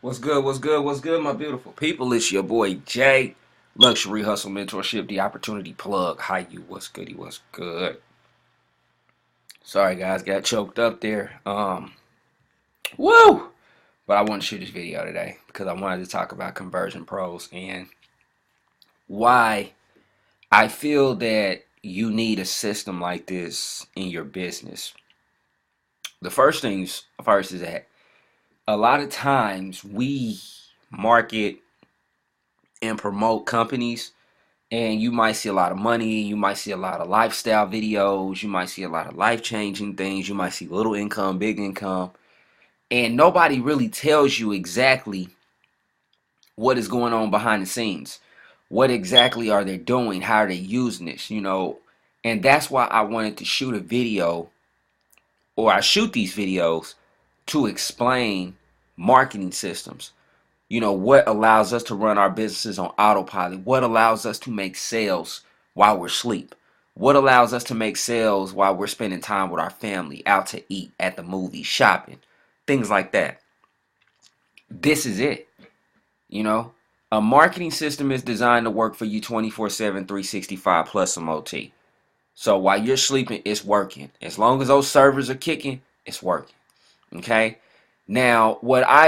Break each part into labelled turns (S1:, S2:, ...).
S1: What's good? What's good? What's good, my beautiful people? It's your boy Jay, Luxury Hustle Mentorship, the Opportunity Plug. Hi, you? What's goody? What's good? Sorry, guys, got choked up there. Woo! But I wanted to shoot this video today because I wanted to talk about conversion pros and why I feel that you need a system like this in your business. The first things first is that a lot of times we market and promote companies, and you might see a lot of money, you might see a lot of lifestyle videos, you might see a lot of life-changing things, you might see little income, big income, and nobody really tells you exactly what is going on behind the scenes. What exactly are they doing? How are they using this? And that's why I wanted to shoot a video, or I shoot these videos to explain marketing systems. What allows us to run our businesses on autopilot? What allows us to make sales while we're asleep? What allows us to make sales while we're spending time with our family, out to eat, at the movies, shopping, things like that? This is it. You know, a marketing system is designed to work for you 24/7, 365 plus some OT. So while you're sleeping, it's working. As long as those servers are kicking, it's working. Okay? Now,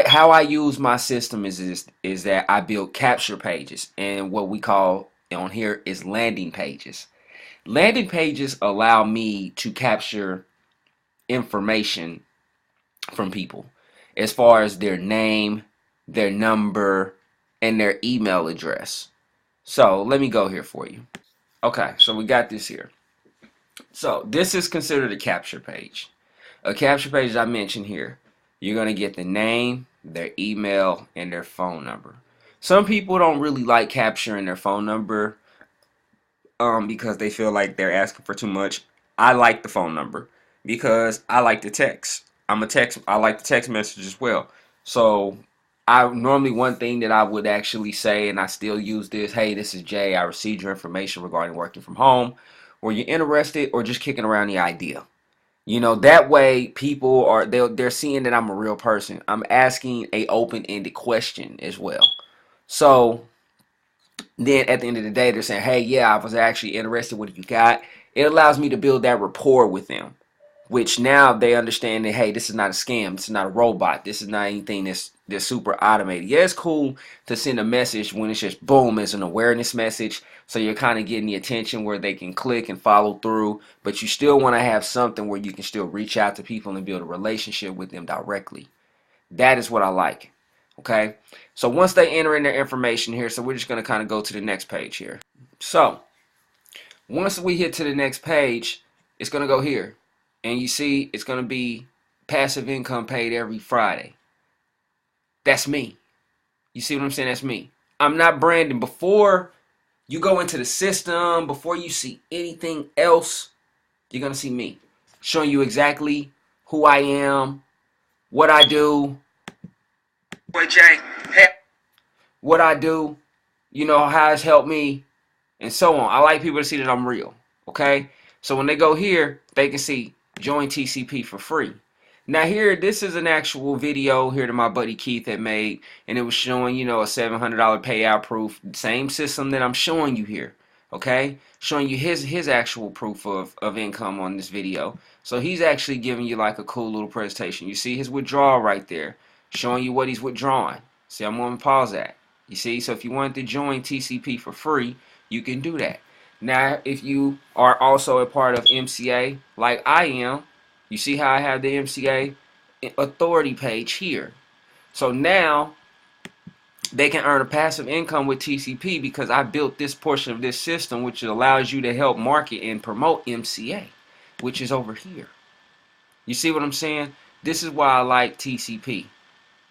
S1: how I use my system is that I build capture pages, and what we call on here is landing pages. Landing pages allow me to capture information from people as far as their name, their number, and their email address. So let me go here for you. Okay, so we got this here. So this is considered a capture page. A capture page, as I mentioned here, you're going to get the name, their email, and their phone number. Some people don't really like capturing their phone number because they feel like they're asking for too much. I like the phone number because I like the text. I like the text message as well. So I normally, one thing that I would actually say, and I still use this: hey, this is Jay. I received your information regarding working from home. Were you interested, or just kicking around the idea? That way people they're seeing that I'm a real person. I'm asking a open-ended question as well. So then at the end of the day, they're saying, hey, yeah, I was actually interested. What do you got? It allows me to build that rapport with them, which now they understand that, hey, this is not a scam. This is not a robot. This is not anything that's super automated. Yeah, it's cool to send a message when it's just boom, it's an awareness message. So you're kind of getting the attention where they can click and follow through. But you still want to have something where you can still reach out to people and build a relationship with them directly. That is what I like. Okay. So once they enter in their information here, so we're just going to kind of go to the next page here. So once we hit to the next page, it's going to go here. And you see, it's going to be passive income paid every Friday. That's me. You see what I'm saying? That's me. I'm not branding. Before you go into the system, before you see anything else, you're going to see me showing you exactly who I am, what I do. Boy, Jay, hey. What I do, how it's helped me, and so on. I like people to see that I'm real. Okay? So when they go here, they can see join TCP for free. Now here, this is an actual video here that my buddy Keith had made, and it was showing, a $700 payout proof. Same system that I'm showing you here, okay? Showing you his actual proof of income on this video. So he's actually giving you like a cool little presentation. You see his withdrawal right there, showing you what he's withdrawing. See, I'm going to pause that. You see, so if you wanted to join TCP for free, you can do that. Now, if you are also a part of MCA, like I am, you see how I have the MCA authority page here. So now they can earn a passive income with TCP because I built this portion of this system, which allows you to help market and promote MCA, which is over here. You see what I'm saying? This is why I like TCP,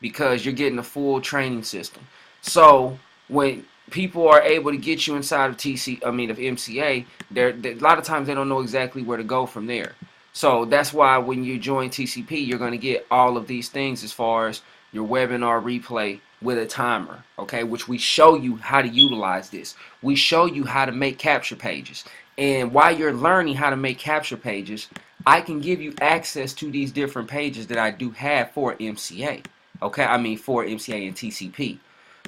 S1: because you're getting a full training system. So when people are able to get you inside of MCA, a lot of times they don't know exactly where to go from there. So that's why when you join TCP, you're going to get all of these things as far as your webinar replay with a timer, okay, which we show you how to utilize this. We show you how to make capture pages. And while you're learning how to make capture pages, I can give you access to these different pages that I do have for MCA. Okay, I mean for MCA and TCP.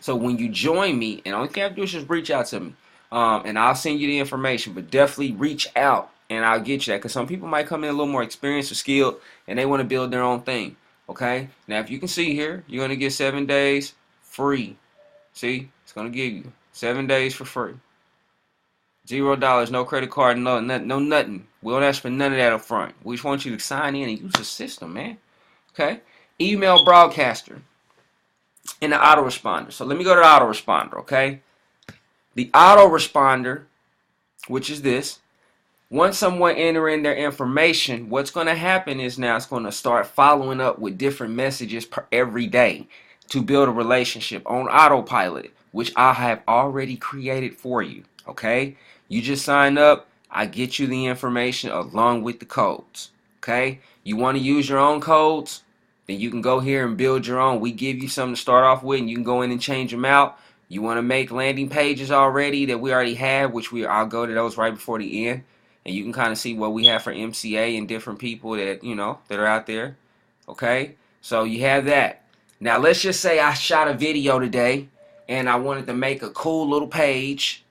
S1: So when you join me, and all you have to do is just reach out to me, and I'll send you the information. But definitely reach out, and I'll get you that. Because some people might come in a little more experienced or skilled, and they want to build their own thing. Okay. Now, if you can see here, you're gonna get 7 days free. See, it's gonna give you 7 days for free. $0, no credit card, no nothing, no nothing. We don't ask for none of that up front. We just want you to sign in and use the system, man. Okay. Email broadcaster and the autoresponder. So let me go to the autoresponder, okay? The autoresponder, which is this, once someone enter in their information, what's going to happen is now it's going to start following up with different messages every day to build a relationship on autopilot, which I have already created for you, okay? You just sign up, I get you the information along with the codes, okay? You want to use your own codes? Then you can go here and build your own. We give you something to start off with, and you can go in and change them out. You want to make landing pages already that we already have, which I'll go to those right before the end, and you can kind of see what we have for MCA and different people that that are out there. Okay, so you have that. Now let's just say I shot a video today, and I wanted to make a cool little page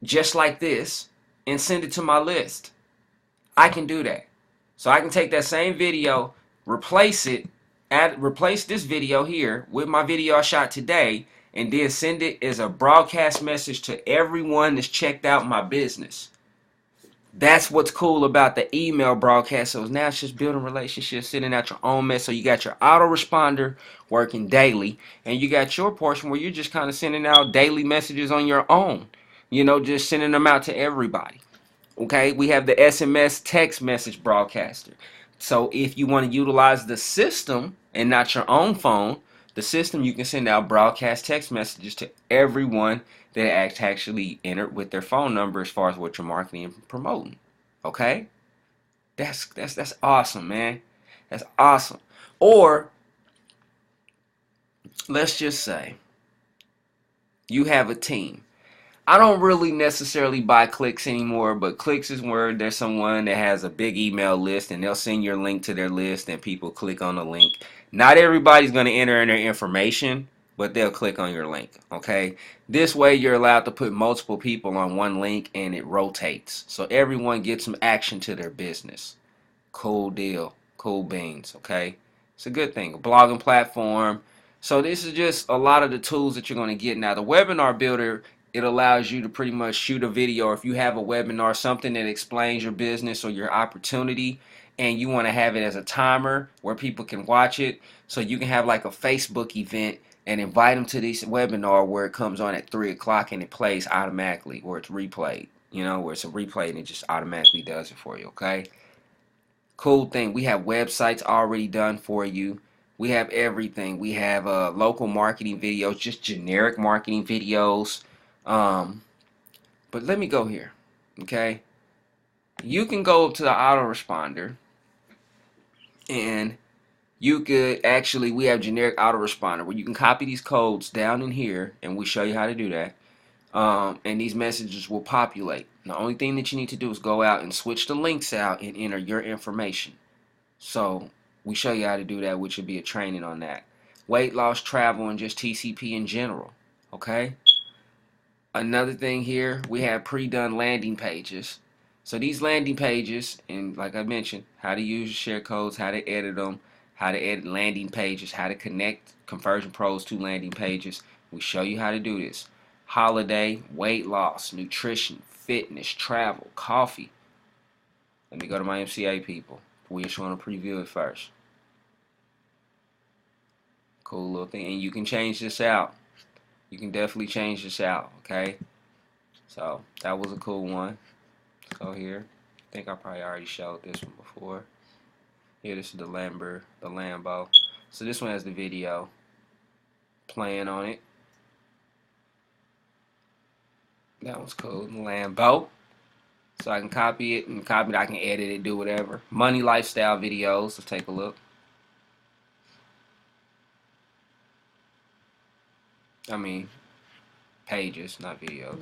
S1: just like this and send it to my list. I can do that. So I can take that same video, replace it, replace this video here with my video I shot today, and then send it as a broadcast message to everyone that's checked out my business. That's what's cool about the email broadcast. So now it's just building relationships, sending out your own mess. So you got your autoresponder working daily, and you got your portion where you're just kind of sending out daily messages on your own. Just sending them out to everybody. Okay, we have the SMS text message broadcaster. So if you want to utilize the system and not your own phone, the system, you can send out broadcast text messages to everyone that actually entered with their phone number as far as what you're marketing and promoting. Okay, that's awesome, man. That's awesome. Or let's just say you have a team. I don't really necessarily buy clicks anymore, but clicks is where there's someone that has a big email list and they'll send your link to their list and people click on the link. Not everybody's going to enter in their information, but they'll click on your link, okay? This way you're allowed to put multiple people on one link and it rotates. So everyone gets some action to their business. Cool deal. Cool beans, okay? It's a good thing. A blogging platform. So this is just a lot of the tools that you're going to get. Now the webinar builder, it allows you to pretty much shoot a video, or if you have a webinar, something that explains your business or your opportunity, and you want to have it as a timer where people can watch it, so you can have like a Facebook event and invite them to this webinar where it comes on at 3 o'clock and it plays automatically, or it's replayed, where it's a replay and it just automatically does it for you, okay? Cool thing. We have websites already done for you. We have everything. We have local marketing videos, just generic marketing videos. Um, but let me go here, okay? You can go to the autoresponder, and you could actually, we have generic autoresponder where you can copy these codes down in here, and we show you how to do that. And these messages will populate. The only thing that you need to do is go out and switch the links out and enter your information. So we show you how to do that, which would be a training on that. Weight loss, travel, and just TCP in general. Okay? Another thing here, we have pre-done landing pages. So these landing pages, and like I mentioned, how to use your share codes, how to edit them, how to edit landing pages, how to connect conversion pros to landing pages. We show you how to do this. Holiday, weight loss, nutrition, fitness, travel, coffee. Let me go to my MCA people. We just want to preview it first. Cool little thing. And you can change this out. You can definitely change this out, okay? So that was a cool one. Let's go here. I think I probably already showed this one before. Here, this is the Lambo. So this one has the video playing on it. That was cool. The Lambo. So I can copy it and I can edit it, do whatever. Money lifestyle videos. Let's take a look. I mean, pages, not videos.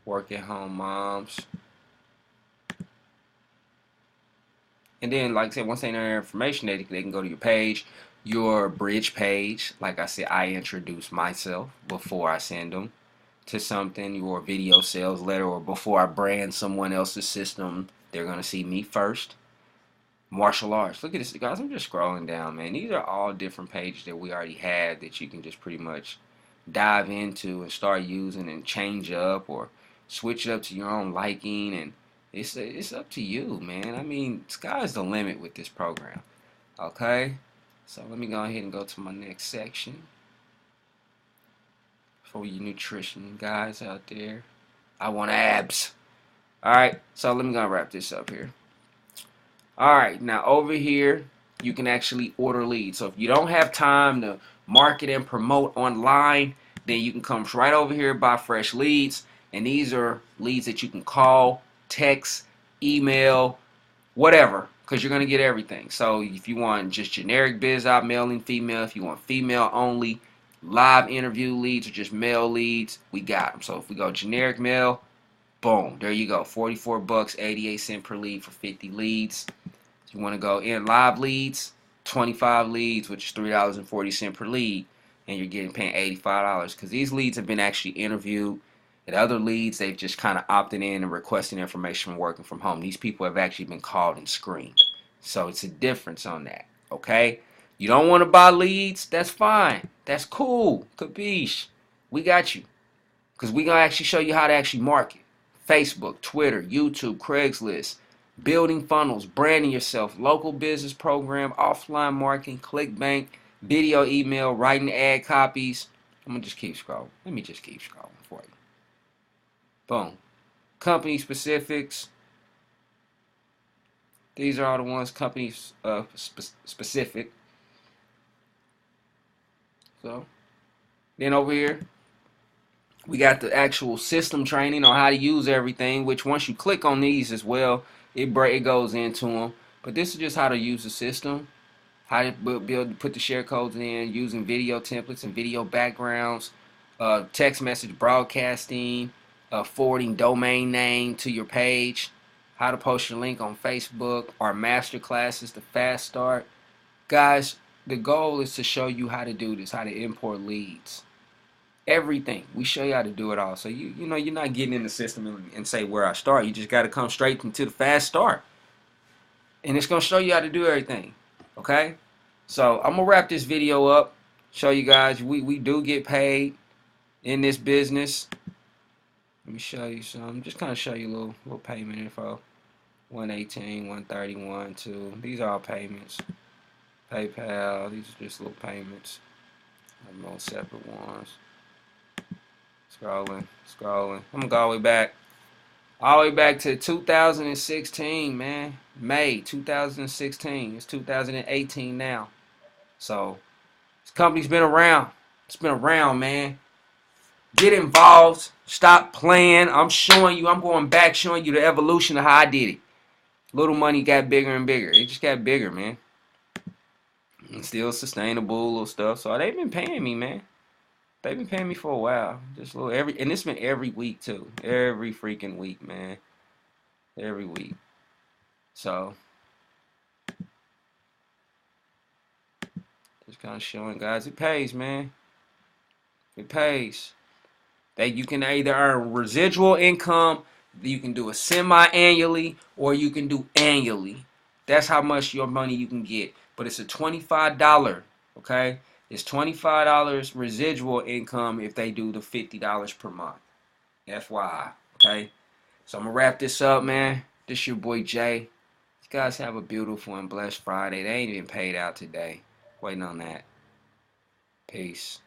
S1: Work at home moms. And then, like I said, once they know their information, they can go to your page, your bridge page. Like I said, I introduce myself before I send them to something, your video sales letter, or before I brand someone else's system. They're going to see me first. Martial arts. Look at this, guys. I'm just scrolling down, man. These are all different pages that we already have that you can just pretty much dive into and start using and change up or switch it up to your own liking. And it's up to you, man. I mean, sky's the limit with this program. Okay? So let me go ahead and go to my next section. For you nutrition guys out there, I want abs. Alright, so let me go wrap this up here. Alright, now over here, you can actually order leads. So if you don't have time to market and promote online, then you can come right over here, buy fresh leads. And these are leads that you can call, text, email, whatever, because you're going to get everything. So if you want just generic biz op, male and female, if you want female only, live interview leads, or just male leads, we got them. So if we go generic male, boom, there you go. 44 bucks, 88 cents per lead for 50 leads. If you want to go in live leads, 25 leads, which is $3.40 per lead, and you're getting paid $85 because these leads have been actually interviewed. And other leads, they've just kind of opted in and requesting information from working from home. These people have actually been called and screened. So it's a difference on that, okay? You don't want to buy leads? That's fine. That's cool. Capiche. We got you. Because we're going to actually show you how to actually market. Facebook, Twitter, YouTube, Craigslist, building funnels, branding yourself, local business program, offline marketing, ClickBank, video, email, writing ad copies. I'm going to just keep scrolling. Let me just keep scrolling for you. Boom. Company specifics. These are all the ones company specific. So, then over here, we got the actual system training on how to use everything, which once you click on these as well, it goes into them. But this is just how to use the system, how to put the share codes in, using video templates and video backgrounds, text message broadcasting, forwarding domain name to your page, how to post your link on Facebook, our master classes, the fast start. Guys, the goal is to show you how to do this, how to import leads. Everything. We show you how to do it all. So you know you're not getting in the system and say where I start. You just got to come straight into the fast start. And it's going to show you how to do everything. Okay? So I'm going to wrap this video up. Show you guys we do get paid in this business. Let me show you some. Just kind of show you a little payment info. 118, 131, 2. These are all payments. PayPal. These are just little payments. More separate ones. Scrolling. I'm gonna go all the way back to 2016, man. May 2016. It's 2018 now. So this company's been around. It's been around, man. Get involved. Stop playing. I'm going back showing you the evolution of how I did it. Little money got bigger and bigger. It just got bigger, man. And still sustainable little stuff. So they've been paying me, man. They've been paying me for a while. Just a little and it's been every week too. Every freaking week, man. Every week. So just kind of showing guys it pays, man. It pays. You can either earn residual income, you can do it semi-annually, or you can do annually. That's how much your money you can get. But it's a $25, okay? It's $25 residual income if they do the $50 per month. FYI, okay? So I'm going to wrap this up, man. This your boy Jay. You guys have a beautiful and blessed Friday. They ain't even paid out today. Waiting on that. Peace.